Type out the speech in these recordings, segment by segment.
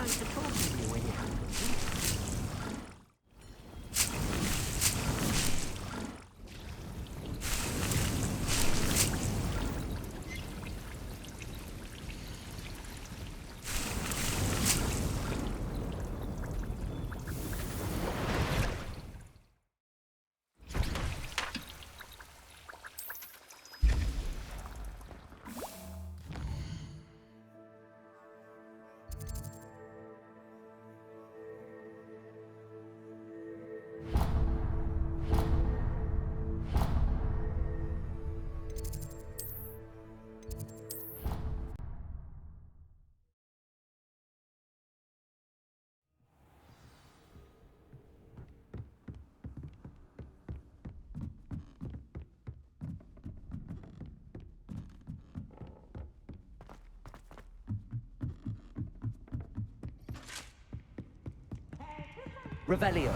like to talk to you when you have to. Revelio.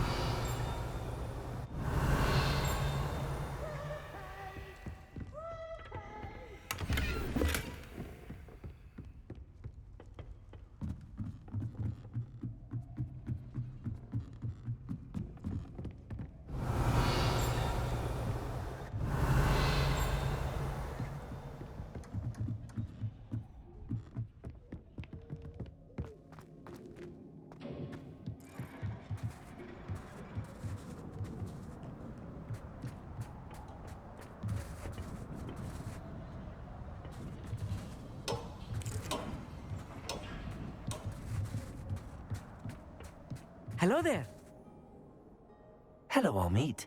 Hello there. Hello, Armid.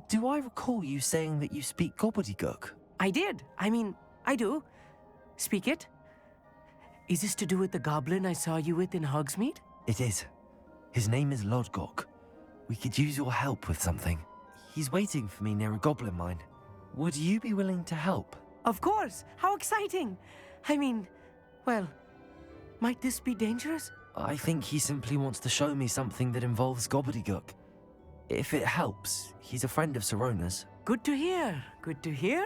Do I recall you saying that you speak gobbledygook? I did. I do. Speak it. Is this to do with the goblin I saw you with in Hogsmeade? It is. His name is Lodgok. We could use your help with something. He's waiting for me near a goblin mine. Would you be willing to help? Of course. How exciting. Well, might this be dangerous? I think he simply wants to show me something that involves gobbledygook. If it helps, he's a friend of Sirona's. Good to hear. Good to hear.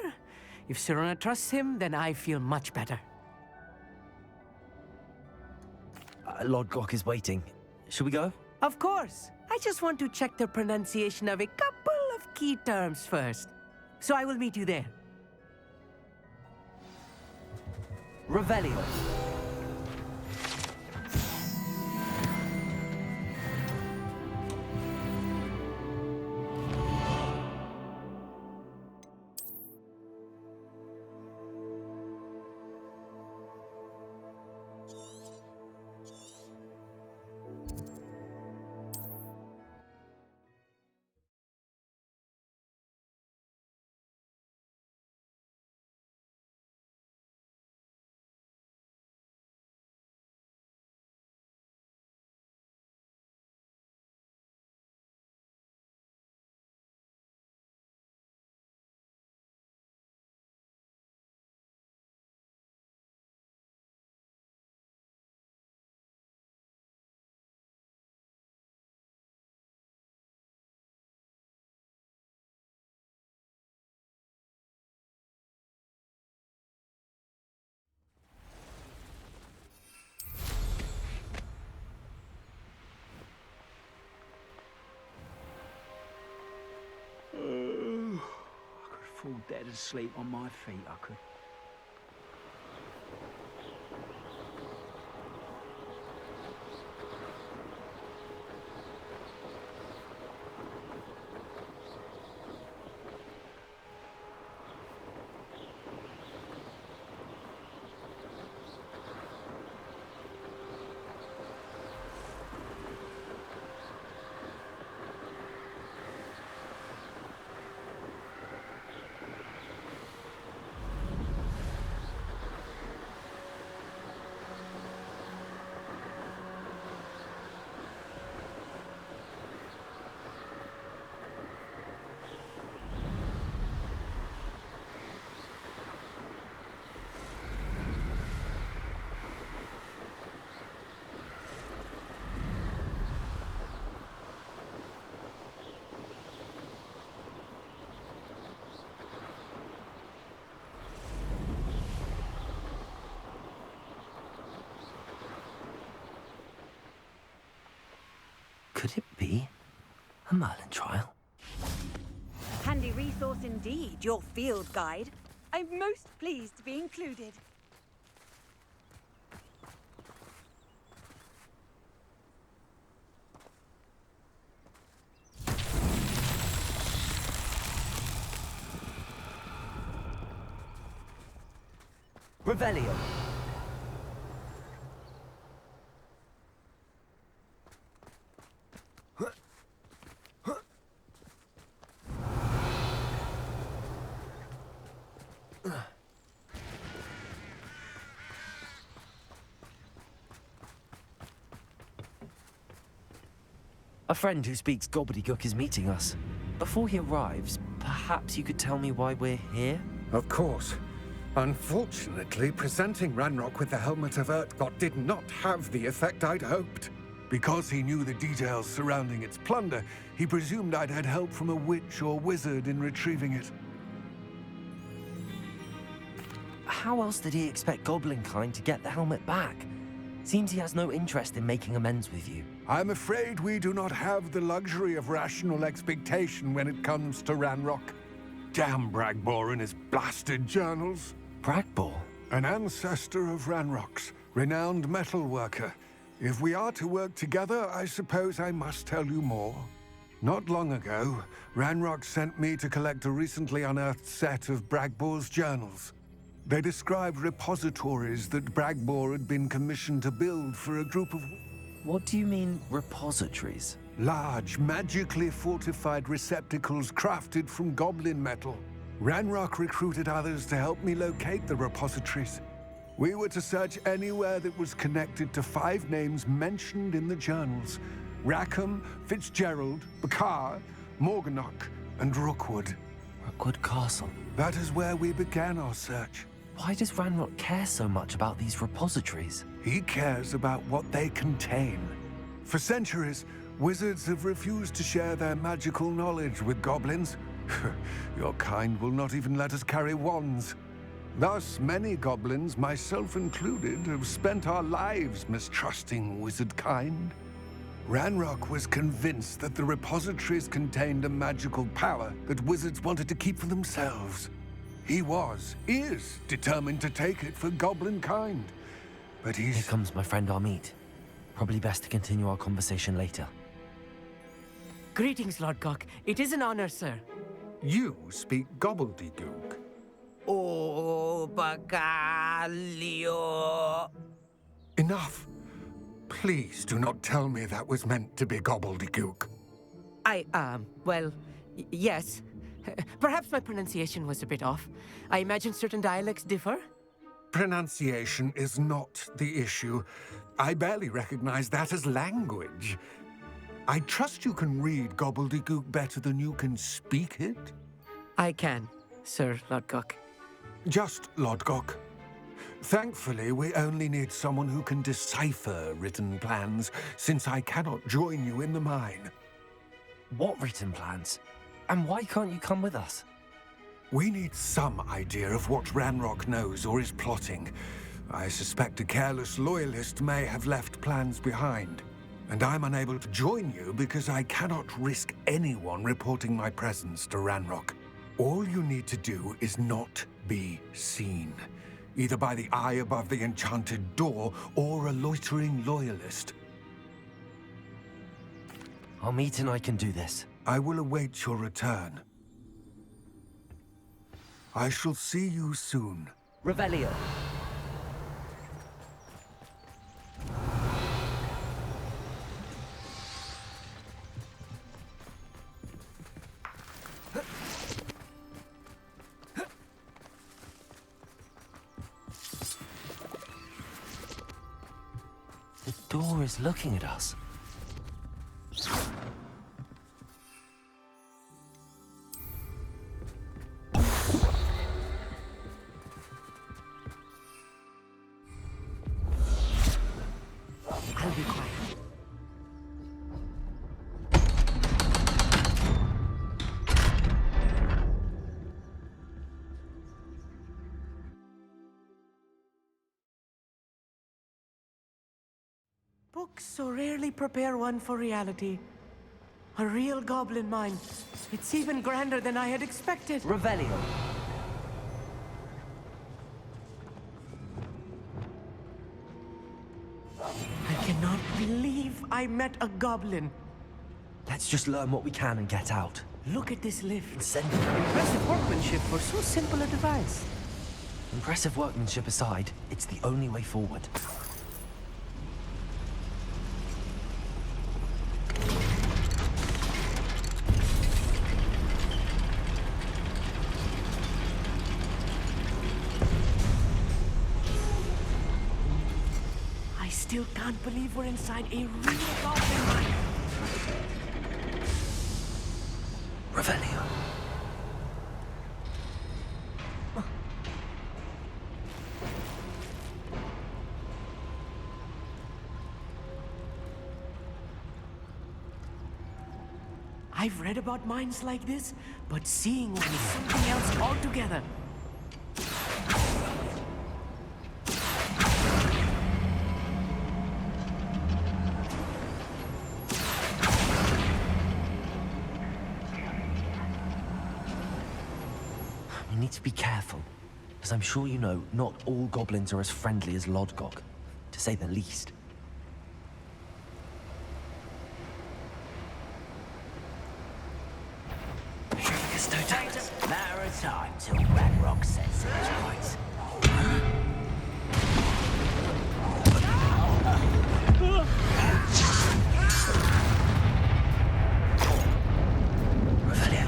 If Sirona trusts him, then I feel much better. Lodgok is waiting. Shall we go? Of course. I just want to check the pronunciation of a couple of key terms first. So I will meet you there. Revelio. I could fall dead asleep on my feet, I could. Could it be a Merlin trial? Handy resource indeed, your field guide. I'm most pleased to be included. Revelio. A friend who speaks gobbledygook is meeting us. Before he arrives, perhaps you could tell me why we're here? Of course. Unfortunately, presenting Ranrock with the Helmet of Urtkot did not have the effect I'd hoped. Because he knew the details surrounding its plunder, he presumed I'd had help from a witch or wizard in retrieving it. How else did he expect Goblinkind to get the helmet back? Seems he has no interest in making amends with you. I'm afraid we do not have the luxury of rational expectation when it comes to Ranrock. Damn Bragbor and his blasted journals. Bragbor? An ancestor of Ranrock's, renowned metal worker. If we are to work together, I suppose I must tell you more. Not long ago, Ranrock sent me to collect a recently unearthed set of Bragbor's journals. They described repositories that Bragbor had been commissioned to build for a group of... What do you mean, repositories? Large, magically fortified receptacles crafted from goblin metal. Ranrock recruited others to help me locate the repositories. We were to search anywhere that was connected to 5 names mentioned in the journals. Rackham, Fitzgerald, Bakar, Morganach, and Rookwood. Rookwood Castle. That is where we began our search. Why does Ranrock care so much about these repositories? He cares about what they contain. For centuries, wizards have refused to share their magical knowledge with goblins. Your kind will not even let us carry wands. Thus, many goblins, myself included, have spent our lives mistrusting wizard kind. Ranrock was convinced that the repositories contained a magical power that wizards wanted to keep for themselves. He is determined to take it for goblin kind. But Here comes my friend Amit. Probably best to continue our conversation later. Greetings, Lord Gok. It is an honor, sir. You speak gobbledygook. Oh, Bacalio. Enough. Please do not tell me that was meant to be gobbledygook. Well, yes. Perhaps my pronunciation was a bit off. I imagine certain dialects differ? Pronunciation is not the issue. I barely recognize that as language. I trust you can read gobbledygook better than you can speak it? I can, Sir Lord Gok. Just Lodgok. Thankfully, we only need someone who can decipher written plans, since I cannot join you in the mine. What written plans? And why can't you come with us? We need some idea of what Ranrock knows or is plotting. I suspect a careless loyalist may have left plans behind. And I'm unable to join you because I cannot risk anyone reporting my presence to Ranrock. All you need to do is not be seen, either by the eye above the enchanted door or a loitering loyalist. Amit and I can do this. I will await your return. I shall see you soon. Revelio. The door is looking at us. I'll be quiet. Books so rarely prepare one for reality. A real goblin mine. It's even grander than I had expected. Revelio. I cannot believe I met a goblin. Let's just learn what we can and get out. Look at this lift. Incendiary. Impressive workmanship for so simple a device. Impressive workmanship aside, it's the only way forward. I still can't believe we're inside a real goblin mine. Revelio. I've read about mines like this, but seeing one is something else altogether. We need to be careful. As I'm sure you know, not all goblins are as friendly as Lodgok, to say the least. Matter of time till Ragnarok sets it right. Revelio.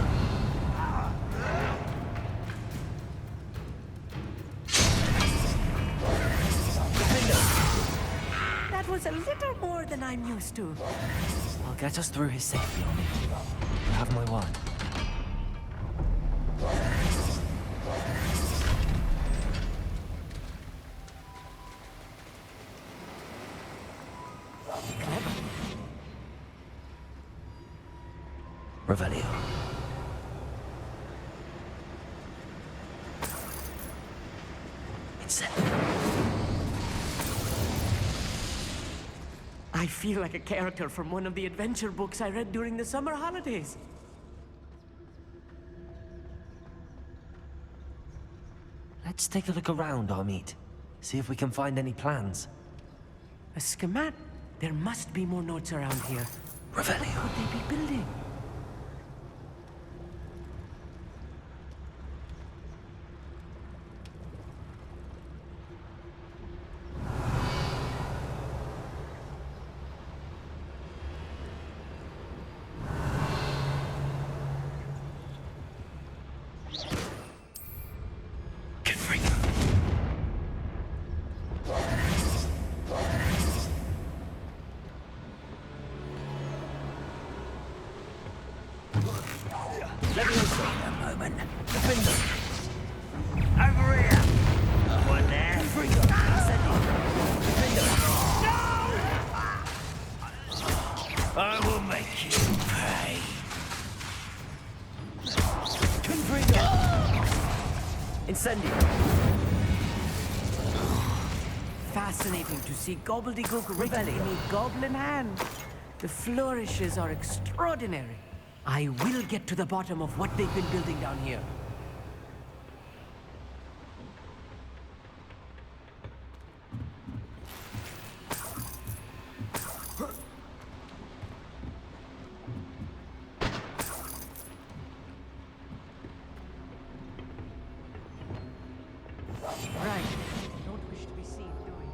That was a little more than I'm used to. I'll get us through his safety on it. You have my word. Revelio. It's set. I feel like a character from one of the adventure books I read during the summer holidays. Let's take a look around, Amit. See if we can find any plans. A schematic? There must be more notes around here. Revelio. What could they be building? Let me wait a moment. Defender. Over here. One there. I will make you pay. Incendiary. Fascinating to see gobbledygook written in a goblin hand. The flourishes are extraordinary. I will get to the bottom of what they've been building down here. Right. Don't wish to be seen, do we?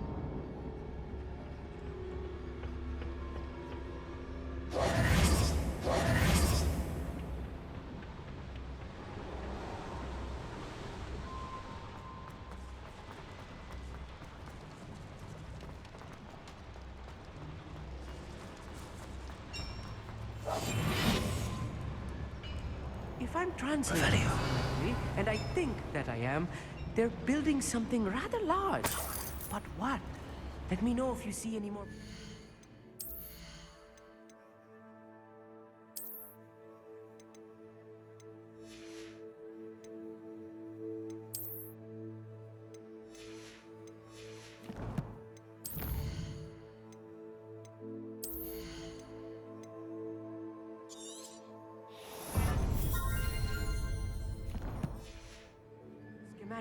If I'm translating correctly, and I think that I am, they're building something rather large. But what? Let me know if you see any more.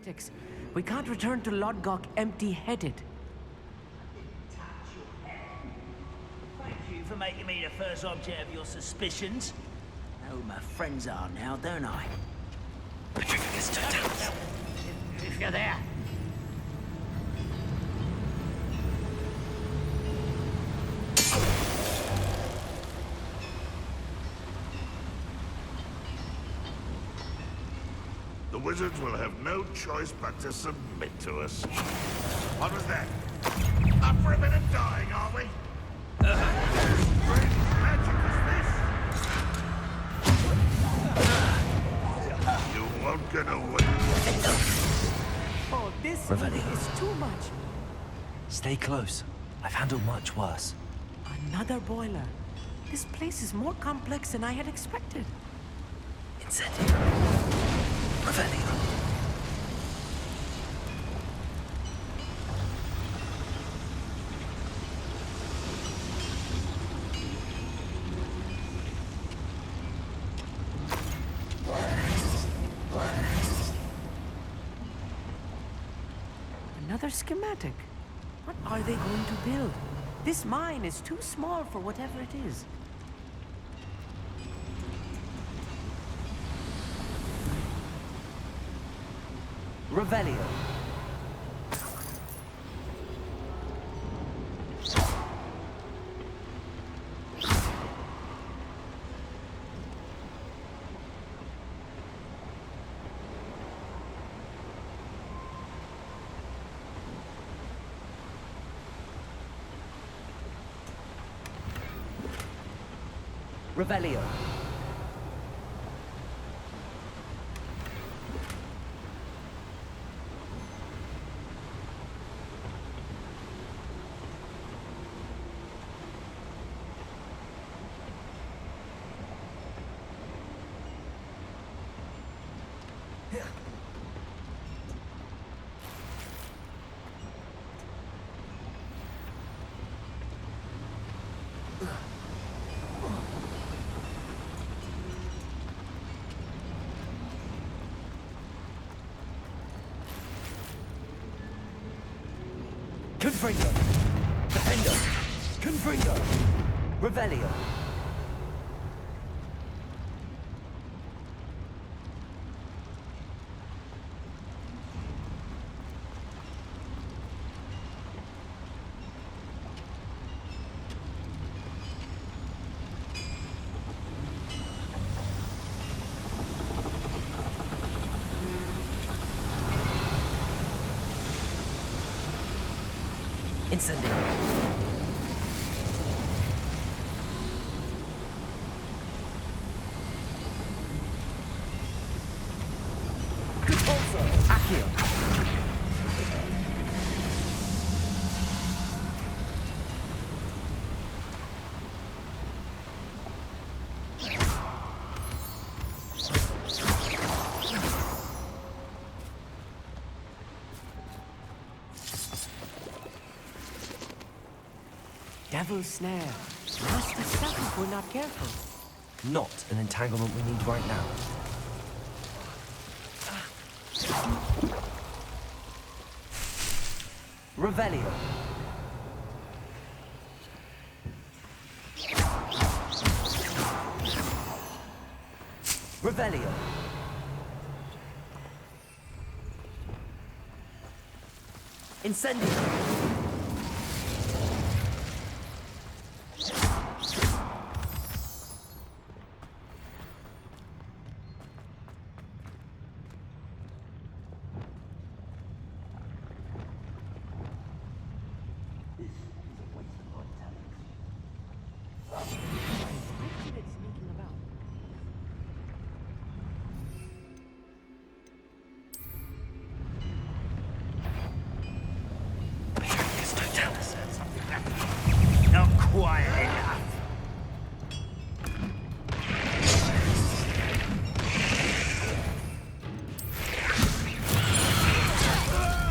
schematics. We can't return to Lodgok empty-headed. Thank you for making me the first object of your suspicions. Know who my friends are now, don't I? Put your fingers to it. If you're there. The wizards will have no choice but to submit to us. What was that? Up for a bit of dying, are we? Great magic is this? You won't get away. Oh, this Revelio. is too much. Stay close. I've handled much worse. Another boiler. This place is more complex than I had expected. Incendio. Revelio. Another schematic. What are they going to build? This mine is too small for whatever it is. Revelio. Revelio. Confringo. Defendo. Confringo. Revelio. Incendio. Repulso. Accio. Devil's snare. Must be stuck if we're not careful. Not an entanglement we need right now. Revelio. Revelio. Incendio. Not quite enough.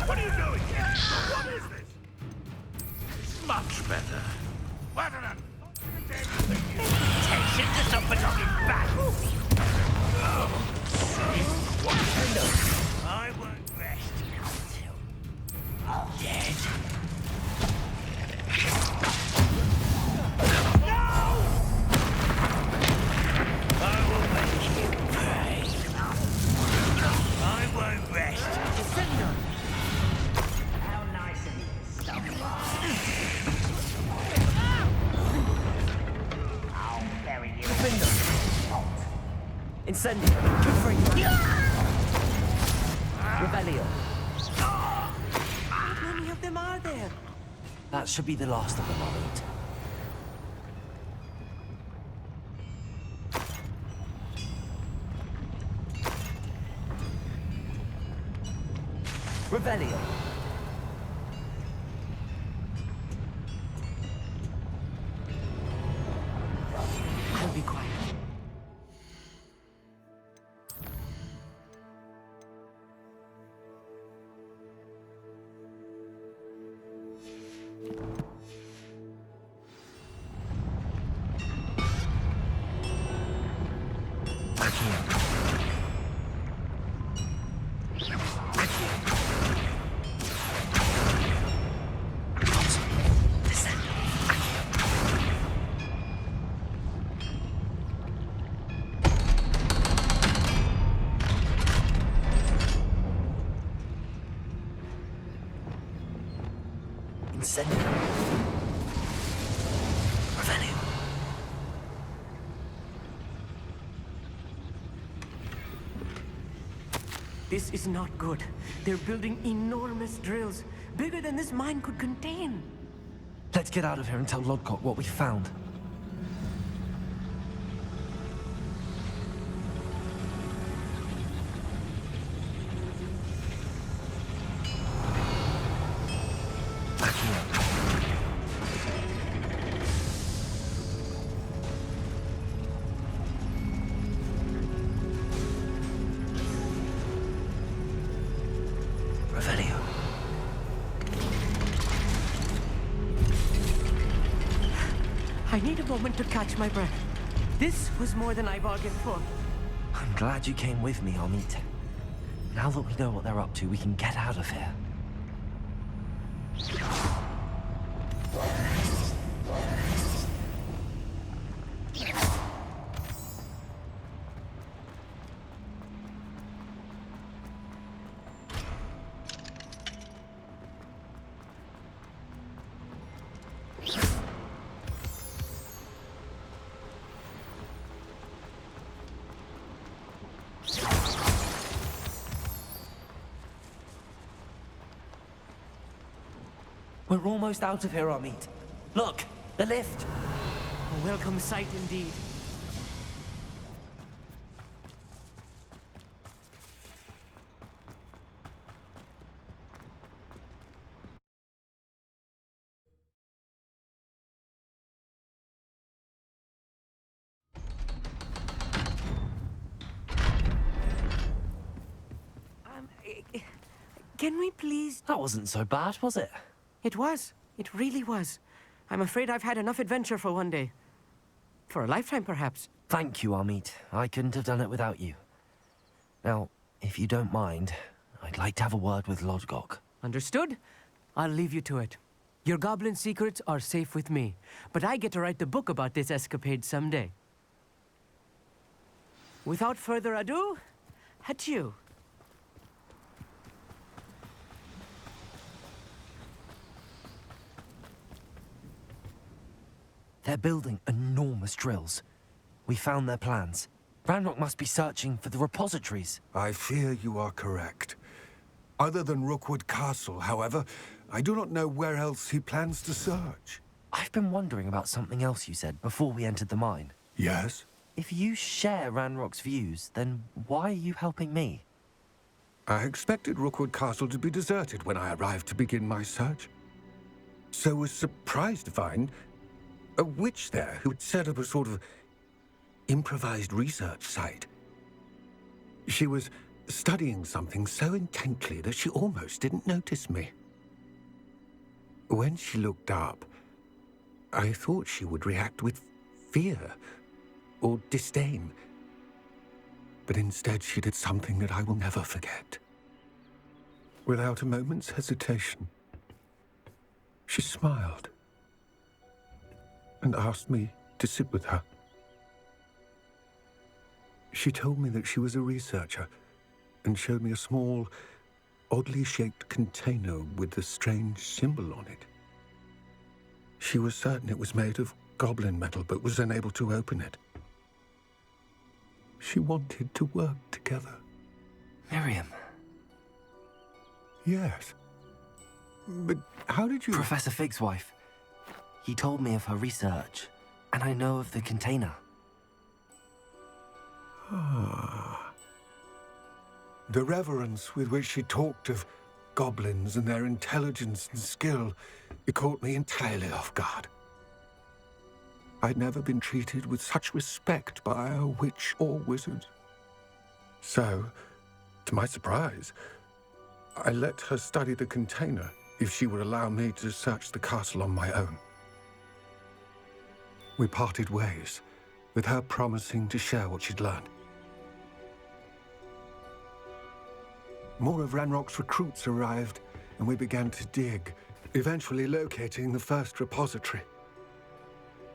What are you doing? What is this? Much better. Well done. Tension to stop belonging back. I won't rest Dead. I will make you pay. I won't rest. How nice of you to stop by. I'll bury you. Incendio. Rebellion. How many of them are there? That should be the last of them, Armit. Rebellion. I'll be quiet. Incendio. Rebellion. This is not good. They're building enormous drills, bigger than this mine could contain. Let's get out of here and tell Lodgok what we found. Revelio. I need a moment to catch my breath. This was more than I bargained for. I'm glad you came with me, Armit. Now that we know what they're up to, we can get out of here. We're almost out of here, Armit. Look, the lift. A welcome sight indeed. Can we please... That wasn't so bad, was it? It was. It really was. I'm afraid I've had enough adventure for one day. For a lifetime, perhaps. Thank you, Armit. I couldn't have done it without you. Now, if you don't mind, I'd like to have a word with Lodgok. Understood? I'll leave you to it. Your goblin secrets are safe with me, but I get to write the book about this escapade someday. Without further ado, adieu. They're building enormous drills. We found their plans. Ranrock must be searching for the repositories. I fear you are correct. Other than Rookwood Castle, however, I do not know where else he plans to search. I've been wondering about something else you said before we entered the mine. Yes? If you share Ranrock's views, then why are you helping me? I expected Rookwood Castle to be deserted when I arrived to begin my search. So was surprised to find a witch there who had set up a sort of improvised research site. She was studying something so intently that she almost didn't notice me. When she looked up, I thought she would react with fear or disdain. But instead she did something that I will never forget. Without a moment's hesitation, She smiled and asked me to sit with her. She told me that she was a researcher and showed me a small, oddly shaped container with a strange symbol on it. She was certain it was made of goblin metal, but was unable to open it. She wanted to work together. Miriam. Yes. But how did you... Professor Fig's wife. He told me of her research, and I know of the container. Ah. The reverence with which she talked of goblins and their intelligence and skill, it caught me entirely off guard. I'd never been treated with such respect by a witch or wizard. So, to my surprise, I let her study the container if she would allow me to search the castle on my own. We parted ways, with her promising to share what she'd learned. More of Ranrock's recruits arrived, and we began to dig, eventually locating the first repository.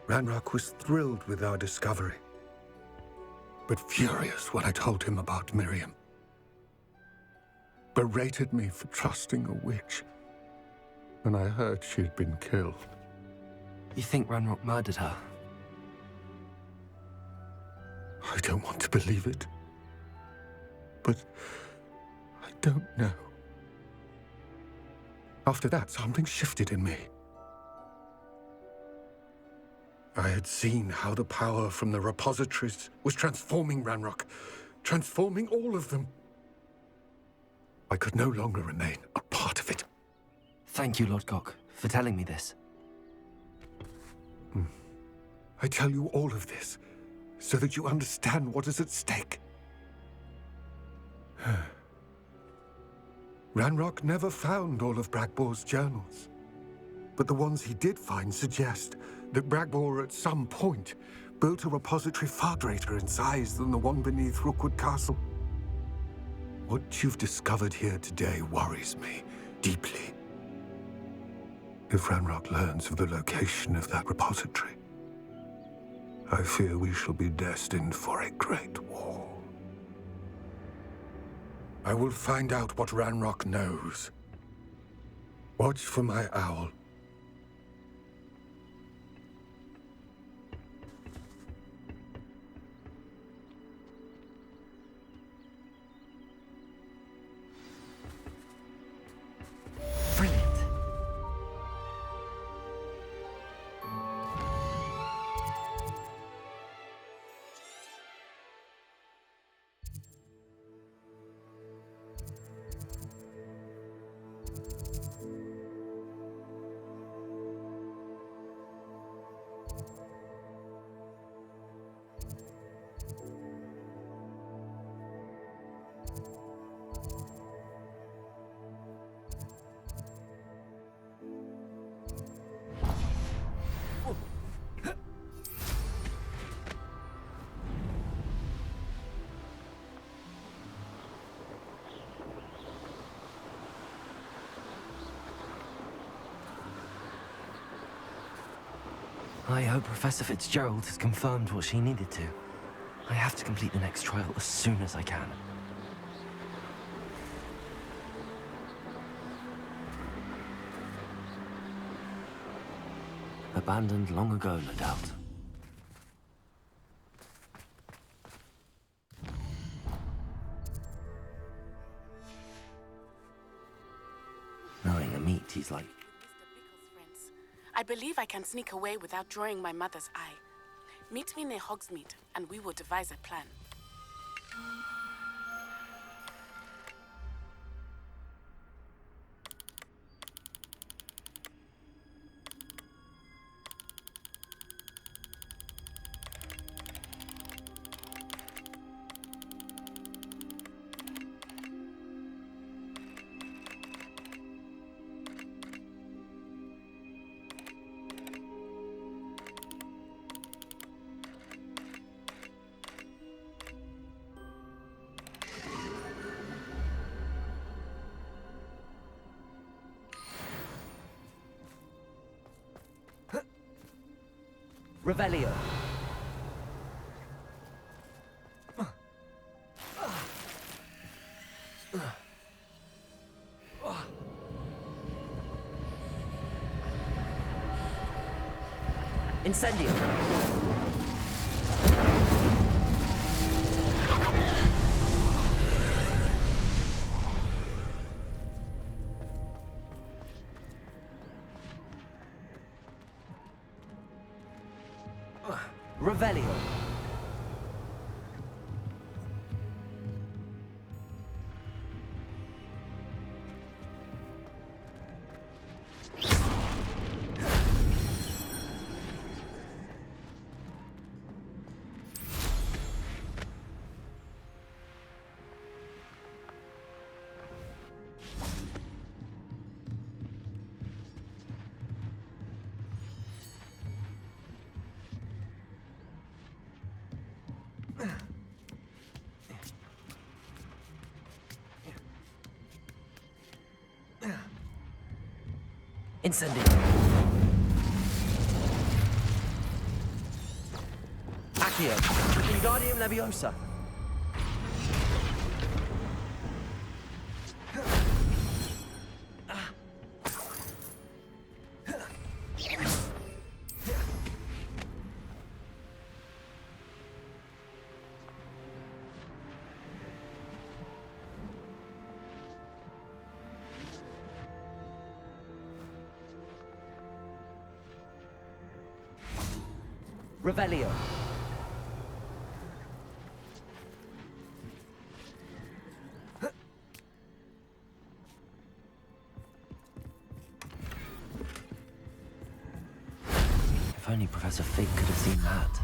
Ranrock was thrilled with our discovery, but furious when I told him about Miriam. Berated me for trusting a witch, and I heard she'd been killed. You think Ranrock murdered her? I don't want to believe it, but I don't know. After that, something shifted in me. I had seen how the power from the repositories was transforming Ranrock, transforming all of them. I could no longer remain a part of it. Thank you, Lord Gok, for telling me this. I tell you all of this so that you understand what is at stake. Ranrock never found all of Bragbor's journals, but the ones he did find suggest that Bragbor at some point built a repository far greater in size than the one beneath Rookwood Castle. What you've discovered here today worries me deeply. If Ranrock learns of the location of that repository, I fear we shall be destined for a great war. I will find out what Ranrock knows. Watch for my owl. Brilliant. I hope Professor Fitzgerald has confirmed what she needed to. I have to complete the next trial as soon as I can. Abandoned long ago, no doubt. Knowing a meat, he's like... I believe I can sneak away without drawing my mother's eye. Meet me near Hogsmeade, and we will devise a plan. Revelio. Incendio. Revelio. Incendio. Accio. Wingardium Leviosa. Revelio. If only Professor Fig could have seen that.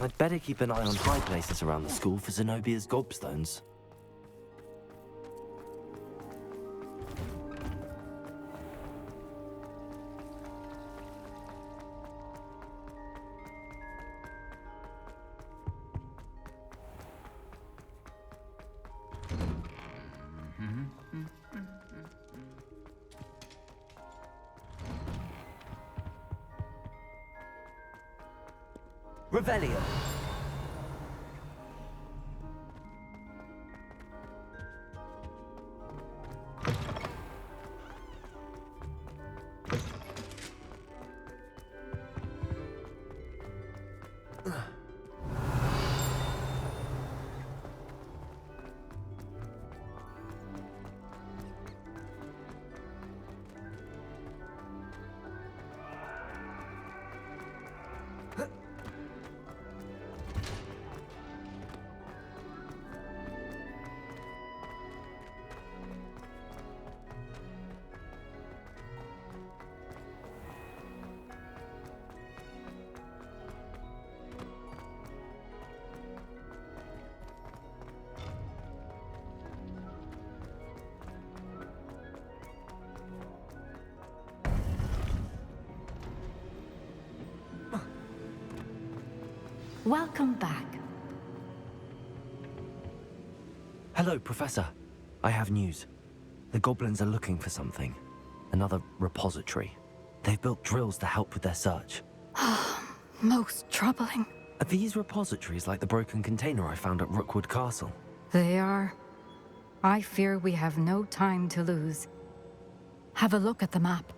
I'd better keep an eye on high places around the school for Zenobia's gobstones. Revelio. Welcome back. Hello, Professor. I have news. The goblins are looking for something. Another repository. They've built drills to help with their search. Most troubling. Are these repositories like the broken container I found at Rookwood Castle? They are. I fear we have no time to lose. Have a look at the map.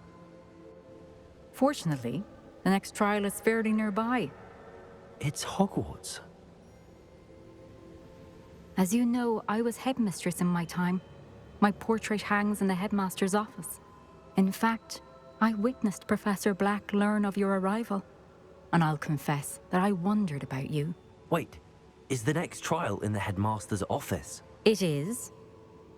Fortunately, the next trial is fairly nearby. It's Hogwarts. As you know, I was headmistress in my time. My portrait hangs in the headmaster's office. In fact, I witnessed Professor Black learn of your arrival, and I'll confess that I wondered about you. Wait, is the next trial in the headmaster's office? It is.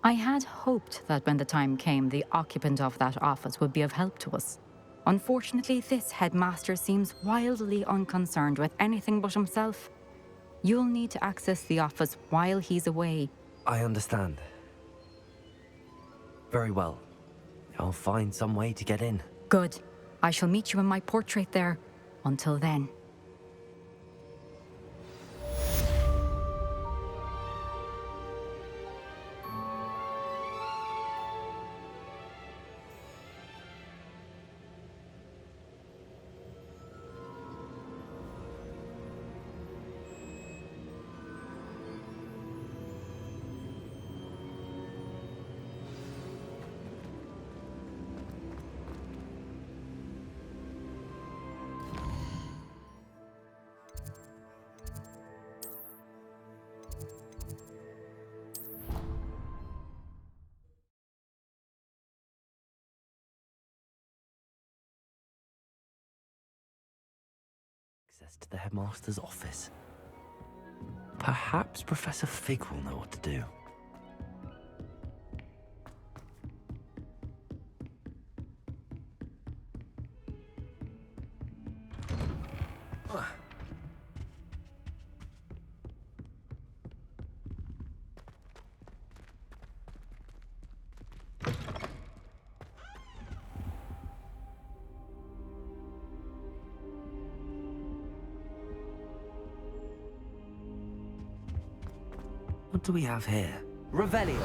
I had hoped that when the time came, the occupant of that office would be of help to us. Unfortunately, this headmaster seems wildly unconcerned with anything but himself. You'll need to access the office while he's away. I understand. Very well. I'll find some way to get in. Good. I shall meet you in my portrait there. Until then. Access to the headmaster's office. Perhaps Professor Fig will know what to do. What do we have here? Revelio.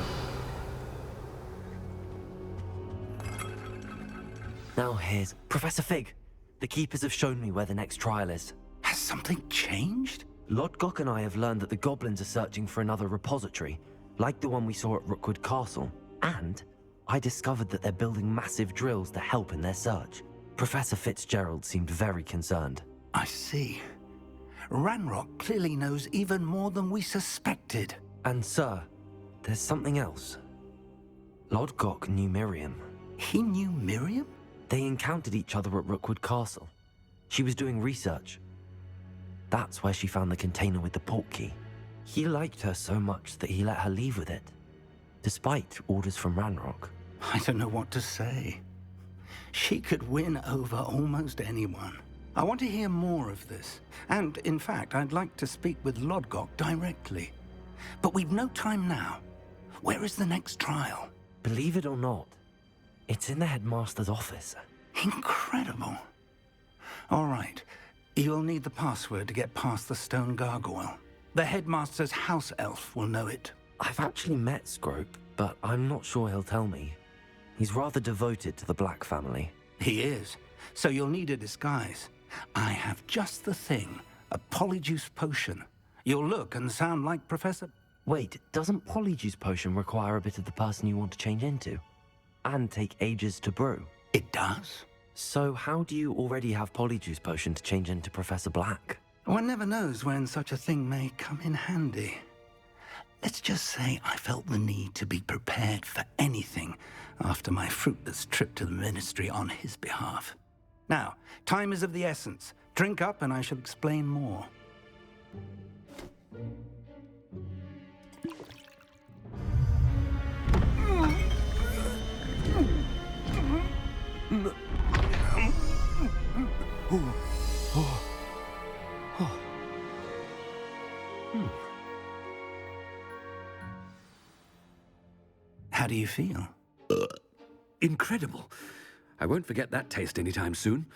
Now here's Professor Fig. The keepers have shown me where the next trial is. Has something changed? Lodgok and I have learned that the goblins are searching for another repository, like the one we saw at Rookwood Castle. And I discovered that they're building massive drills to help in their search. Professor Fitzgerald seemed very concerned. I see. Ranrock clearly knows even more than we suspected. And sir, there's something else. Lodgok knew Miriam. He knew Miriam? They encountered each other at Rookwood Castle. She was doing research. That's where she found the container with the port key. He liked her so much that he let her leave with it, despite orders from Ranrock. I don't know what to say. She could win over almost anyone. I want to hear more of this. And, in fact, I'd like to speak with Lodgok directly. But we've no time now. Where is the next trial? Believe it or not, it's in the headmaster's office. Incredible. All right. You'll need the password to get past the stone gargoyle. The headmaster's house elf will know it. I've actually met Scrope, but I'm not sure he'll tell me. He's rather devoted to the Black family. He is. So you'll need a disguise. I have just the thing. A polyjuice potion. You'll look and sound like Professor... Wait, doesn't Polyjuice Potion require a bit of the person you want to change into? And take ages to brew? It does. So how do you already have Polyjuice Potion to change into Professor Black? One never knows when such a thing may come in handy. Let's just say I felt the need to be prepared for anything after my fruitless trip to the Ministry on his behalf. Now, time is of the essence. Drink up and I shall explain more. How do you feel? Incredible. I won't forget that taste anytime soon.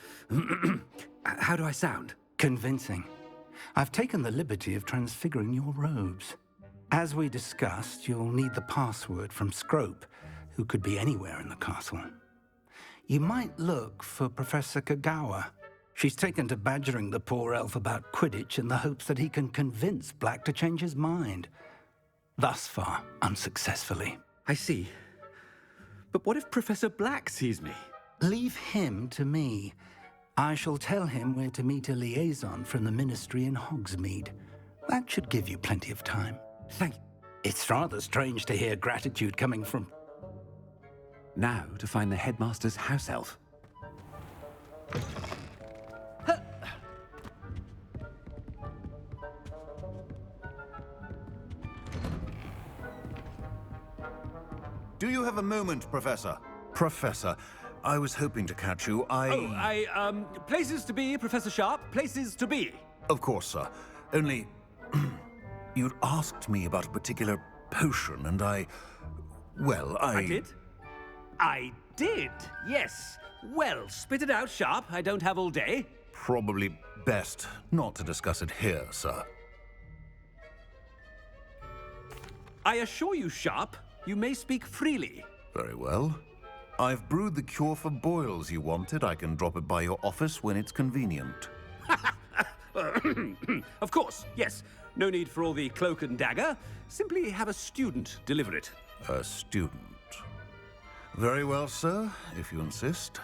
How do I sound? Convincing. I've taken the liberty of transfiguring your robes. As we discussed, you'll need the password from Scrope, who could be anywhere in the castle. You might look for Professor Kagawa. She's taken to badgering the poor elf about Quidditch in the hopes that he can convince Black to change his mind. Thus far, unsuccessfully. I see. But what if Professor Black sees me? Leave him to me. I shall tell him where to meet a liaison from the Ministry in Hogsmeade. That should give you plenty of time. Thank you. It's rather strange to hear gratitude coming from... Now to find the headmaster's house elf. have a moment, Professor? Professor, I was hoping to catch you. Places to be, Professor Sharp. Places to be. Of course, sir. Only... you'd asked me about a particular potion, and I did? I did, yes. Well, spit it out, Sharp. I don't have all day. Probably best not to discuss it here, sir. I assure you, Sharp, you may speak freely. Very well. I've brewed the cure for boils you wanted. I can drop it by your office when it's convenient. Of course, yes. No need for all the cloak and dagger. Simply have a student deliver it. A student. Very well, sir, if you insist.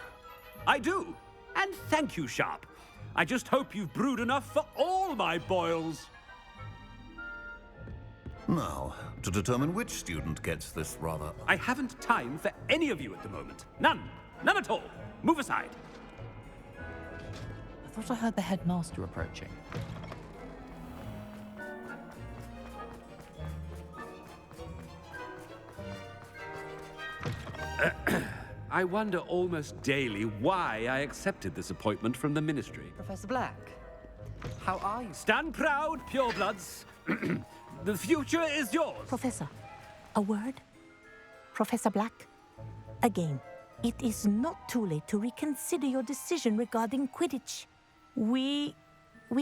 I do. And thank you, Sharp. I just hope you've brewed enough for all my boils. Now, to determine which student gets this rather... I haven't time for any of you at the moment. None. None at all. Move aside. I thought I heard the headmaster approaching. I wonder almost daily why I accepted this appointment from the Ministry. Professor Black, how are you? Stand proud, purebloods. The future is yours. Professor, a word? Professor Black? Again, it is not too late to reconsider your decision regarding Quidditch. We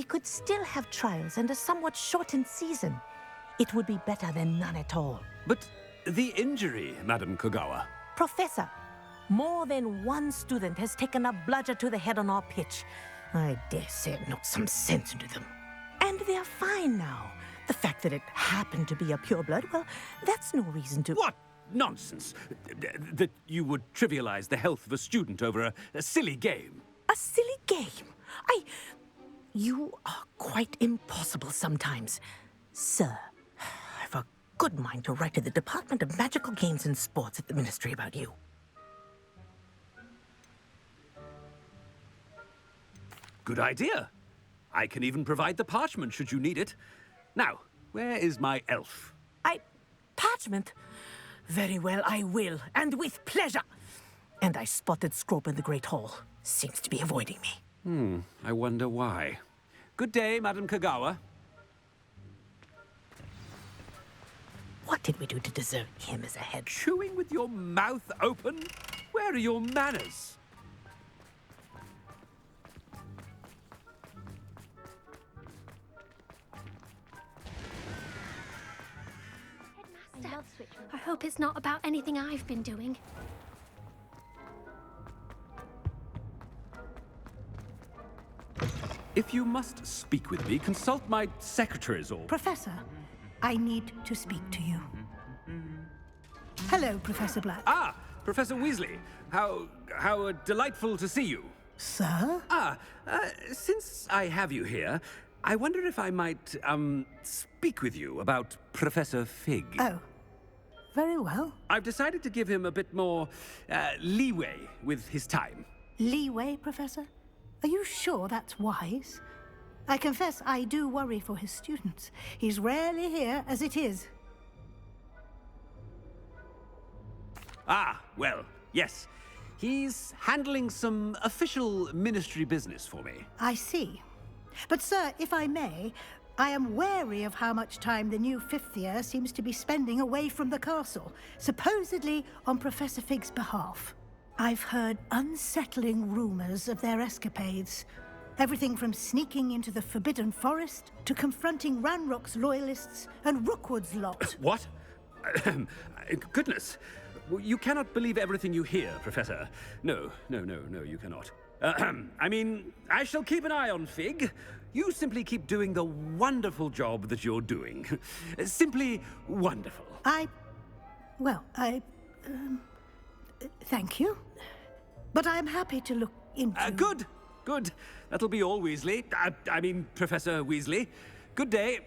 could still have trials and a somewhat shortened season. It would be better than none at all. But the injury, Madam Kogawa. Professor, more than one student has taken a bludger to the head on our pitch. I dare say it knocked some sense into them. And they're fine now. The fact that it happened to be a pureblood, well, that's no reason to... What nonsense! That you would trivialize the health of a student over a silly game. A silly game? You are quite impossible sometimes. Sir, I've a good mind to write to the Department of Magical Games and Sports at the Ministry about you. Good idea. I can even provide the parchment should you need it. Now, where is my elf? Parchment? Very well, I will, and with pleasure. And I spotted Scrope in the Great Hall. Seems to be avoiding me. I wonder why. Good day, Madam Kogawa. What did we do to deserve him as a head? Chewing with your mouth open? Where are your manners? I hope it's not about anything I've been doing. If you must speak with me, consult my secretaries or... Professor, I need to speak to you. Hello, Professor Black. Ah, Professor Weasley. How delightful to see you. Sir? Since I have you here, I wonder if I might, speak with you about Professor Fig. Oh. Very well. I've decided to give him a bit more, leeway with his time. Leeway, Professor? Are you sure that's wise? I confess I do worry for his students. He's rarely here as it is. Ah, well, yes. He's handling some official ministry business for me. I see. But, sir, if I may, I am wary of how much time the new fifth year seems to be spending away from the castle, supposedly on Professor Fig's behalf. I've heard unsettling rumors of their escapades. Everything from sneaking into the Forbidden Forest to confronting Ranrock's loyalists and Rookwood's lot. What? Goodness. You cannot believe everything you hear, Professor. No, you cannot. I mean, I shall keep an eye on Fig. You simply keep doing the wonderful job that you're doing. Simply wonderful. Thank you. But I'm happy to look into... Good. That'll be all, Weasley. I mean, Professor Weasley. Good day.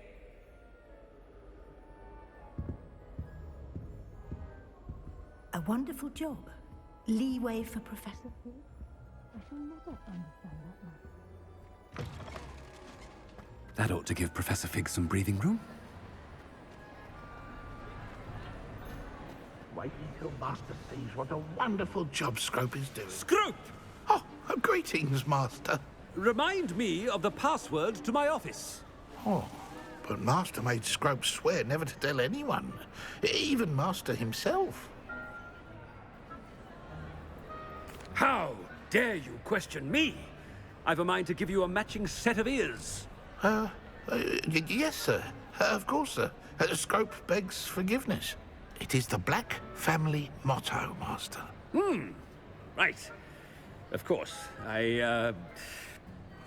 A wonderful job. Leeway for Professor Fig. I shall never understand that one. That ought to give Professor Fig some breathing room. Wait until Master sees what a wonderful job Scrope is doing. Scrope! Oh, greetings, Master. Remind me of the password to my office. Oh, but Master made Scrope swear never to tell anyone, even Master himself. How dare you question me? I've a mind to give you a matching set of ears. Yes, sir. Of course, sir. Scrope begs forgiveness. It is the Black family motto, Master. Right. Of course.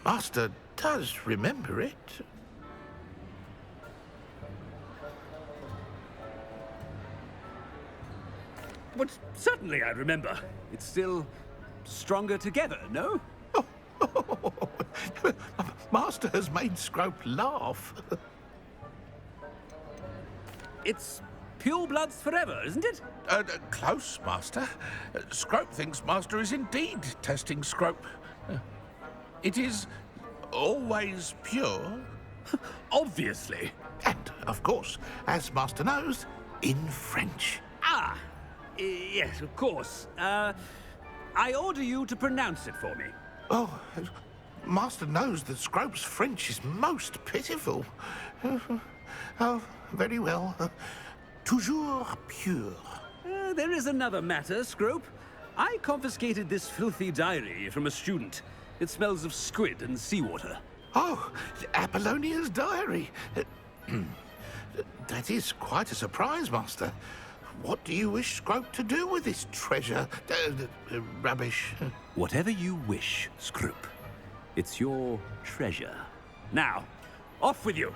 Master does remember it. But certainly I remember. It's still stronger together, no? Master has made Scrope laugh. It's pure bloods forever, isn't it? Close, Master. Scrope thinks Master is indeed testing Scrope. It is always pure. Obviously. And, of course, as Master knows, in French. Ah! Yes, of course. I order you to pronounce it for me. Oh, Master knows that Scrope's French is most pitiful. Oh, very well. Toujours pure. There is another matter, Scrope. I confiscated this filthy diary from a student. It smells of squid and seawater. Oh, Apollonia's diary. That is quite a surprise, Master. What do you wish Scrope to do with this treasure? Rubbish. Whatever you wish, Scrope. It's your treasure. Now, off with you.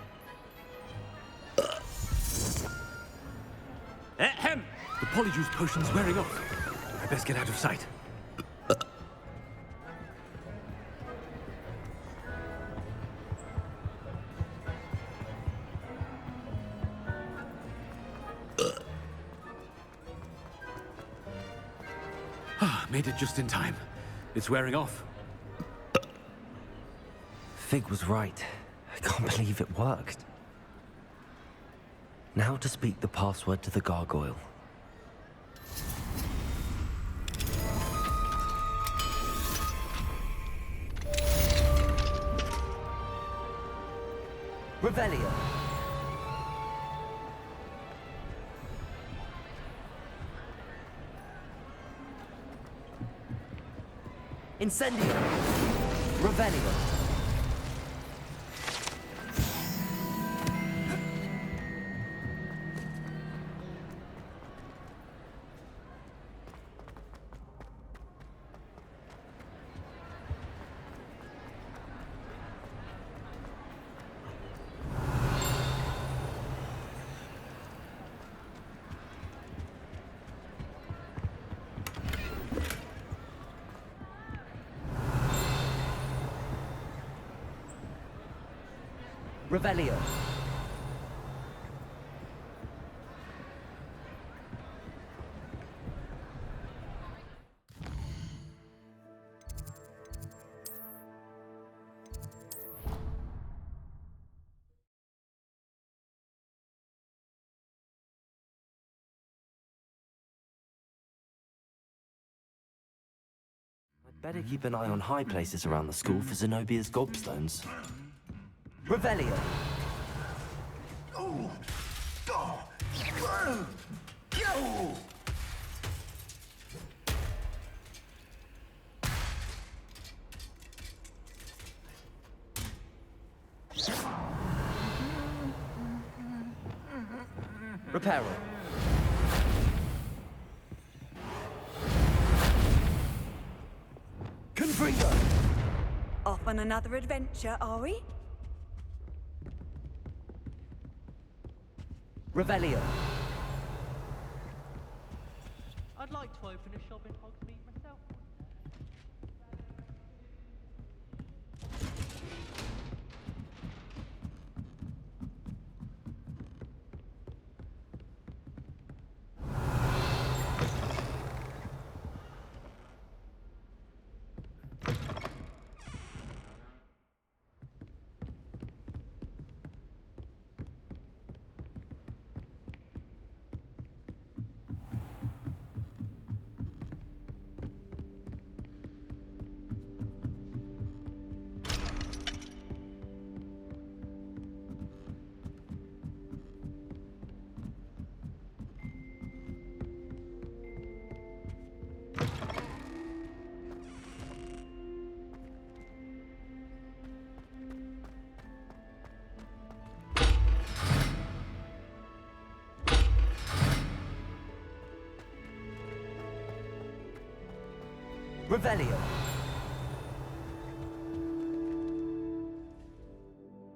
Ahem! The polyjuice potion's wearing off. I best get out of sight. Made it just in time. It's wearing off. Fig was right. I can't believe it worked. Now to speak the password to the gargoyle. Revelio. Incendio. Revelio. Revelio. I'd better keep an eye on high places around the school for Zenobia's gobstones. Revelio. Reparo. Confringo. Off on another adventure, are we? Revelio. I'd like to open a shop in Hogsmeade myself. Revelio.